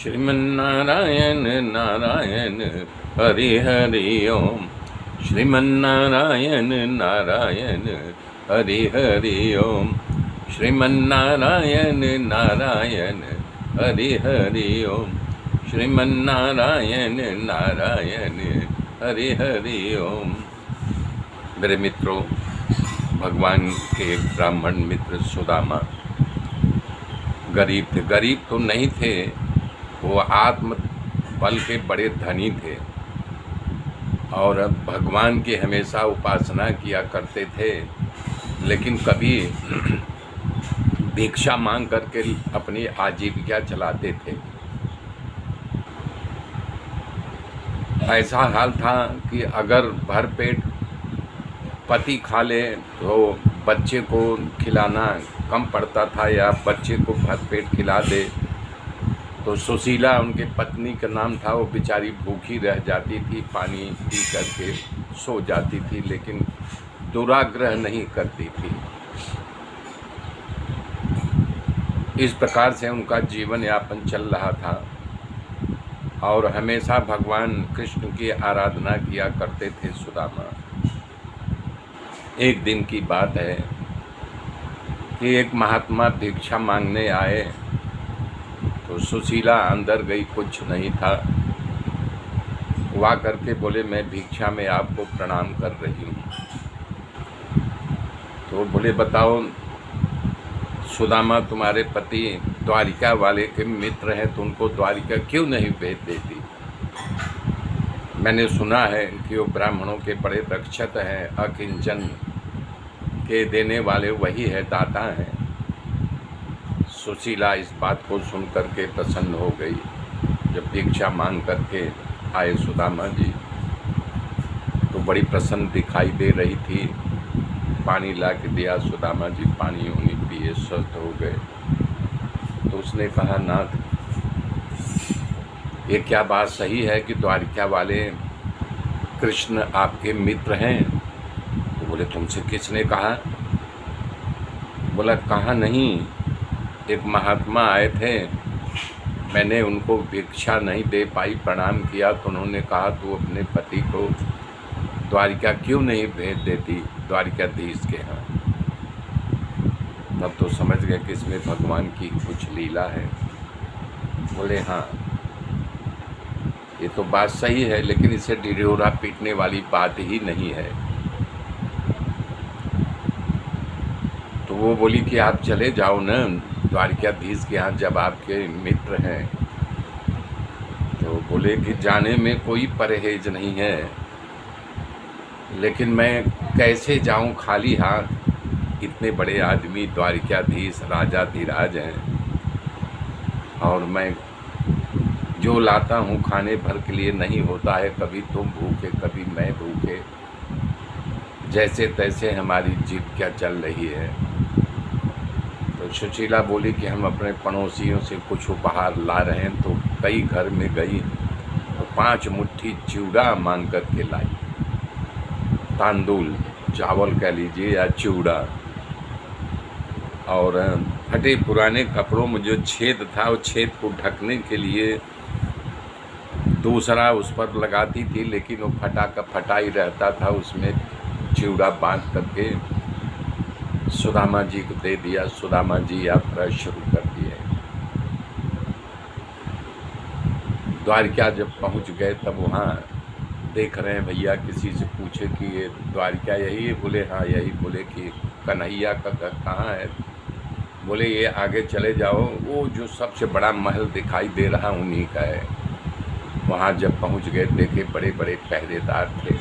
श्रीमन्नारायण नारायण हरि हरि ओम। श्रीमन्नारायण नारायण हरि हरि ओम। श्रीमन्नारायण नारायण हरि हरि ओम। श्रीमन्नारायण नारायण हरि हरि ओम। मेरे मित्रों, भगवान के एक ब्राह्मण मित्र सुदामा गरीब थे। गरीब तो नहीं थे, वो आत्म बल के बड़े धनी थे और भगवान की हमेशा उपासना किया करते थे, लेकिन कभी भिक्षा मांग करके अपनी आजीविका चलाते थे। ऐसा हाल था कि अगर भरपेट पति खा ले तो बच्चे को खिलाना कम पड़ता था, या बच्चे को भरपेट खिला दे तो सुशीला उनके पत्नी का नाम था, वो बेचारी भूखी रह जाती थी, पानी पी करके सो जाती थी, लेकिन दुराग्रह नहीं करती थी। इस प्रकार से उनका जीवन यापन चल रहा था और हमेशा भगवान कृष्ण की आराधना किया करते थे सुदामा। एक दिन की बात है कि एक महात्मा भिक्षा मांगने आए तो सुशीला अंदर गई, कुछ नहीं था। वो आ करके बोले, मैं भिक्षा में आपको प्रणाम कर रही हूँ। तो बोले, बताओ सुदामा, तुम्हारे पति द्वारिका वाले के मित्र हैं, तो उनको द्वारिका क्यों नहीं भेज देती? मैंने सुना है कि वो ब्राह्मणों के बड़े रक्षक हैं, अकिंचन के देने वाले वही है, दाता हैं। सुशीला इस बात को सुन करके प्रसन्न हो गई। जब भिक्षा मांग करके आए सुदामा जी तो बड़ी प्रसन्न दिखाई दे रही थी। पानी ला के दिया, सुदामा जी पानी उन्हीं पिए, स्वस्थ हो गए। तो उसने कहा, नाथ, ये क्या बात सही है कि द्वारिका वाले कृष्ण आपके मित्र हैं? तो बोले, तुमसे किसने कहा? बोला, कहा नहीं, एक महात्मा आए थे, मैंने उनको भिक्षा नहीं दे पाई, प्रणाम किया तो उन्होंने कहा तू अपने पति को द्वारिका क्यों नहीं भेज देती, द्वारिकाधीश के यहाँ। तब तो समझ गए कि इसमें भगवान की कुछ लीला है। बोले, हाँ, ये तो बात सही है, लेकिन इसे ढिढोरा पीटने वाली बात ही नहीं है। तो वो बोली कि आप चले जाओ न द्वारिकाधीश के यहाँ, जब आपके मित्र हैं। तो बोले कि जाने में कोई परहेज नहीं है, लेकिन मैं कैसे जाऊं खाली हाथ? इतने बड़े आदमी द्वारिकाधीश राजाधिराज हैं, और मैं जो लाता हूं खाने भर के लिए नहीं होता है। कभी तुम भूखे, कभी मैं भूखे, जैसे तैसे हमारी जीविका चल रही है। तो सुशीला बोली कि हम अपने पड़ोसियों से कुछ उपहार ला रहे हैं। तो कई घर में गई तो 5 मुट्ठी चिवड़ा मांग करके लाई, तांदुल, चावल कह लीजिए या चिवड़ा। और फटे पुराने कपड़ों में जो छेद था, वो छेद को ढकने के लिए दूसरा उस पर लगाती थी, लेकिन वो फटा का फटा ही रहता था। उसमें चिवड़ा बांध करके सुदामा जी को दे दिया। सुदामा जी यात्रा शुरू कर दिए। द्वारिका जब पहुंच गए तब वहाँ देख रहे हैं, भैया किसी से पूछे कि ये द्वारिका यही है? बोले, हाँ यही। बोले कि कन्हैया का घर कहाँ है? बोले, ये आगे चले जाओ, वो जो सबसे बड़ा महल दिखाई दे रहा उन्हीं का है। वहाँ जब पहुँच गए, देखे बड़े बड़े पहरेदार थे।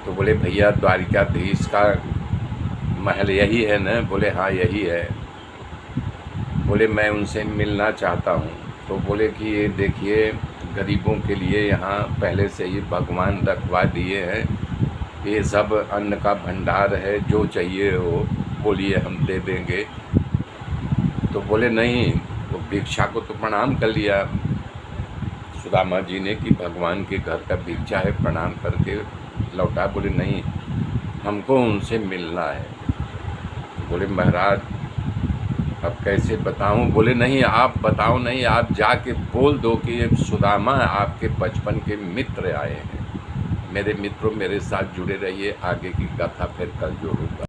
तो बोले, भैया द्वारिकाधीश का महल यही है न? बोले, हाँ यही है। बोले, मैं उनसे मिलना चाहता हूँ। तो बोले कि ये देखिए, गरीबों के लिए यहाँ पहले से ही भगवान रखवा दिए हैं, ये सब अन्न का भंडार है, जो चाहिए हो बोलिए, हम दे देंगे। तो बोले, नहीं, वो भिक्षा को तो प्रणाम कर लिया सुदामा जी ने कि भगवान के घर का भिक्षा है, प्रणाम करके लौटा। बोले, नहीं, हमको उनसे मिलना है। बोले, महाराज अब कैसे बताऊं? बोले नहीं आप बताओ नहीं, आप जाके बोल दो कि ये सुदामा आपके बचपन के मित्र आए हैं। मेरे मित्रों, मेरे साथ जुड़े रहिए, आगे की कथा फिर कल जोड़ूंगा।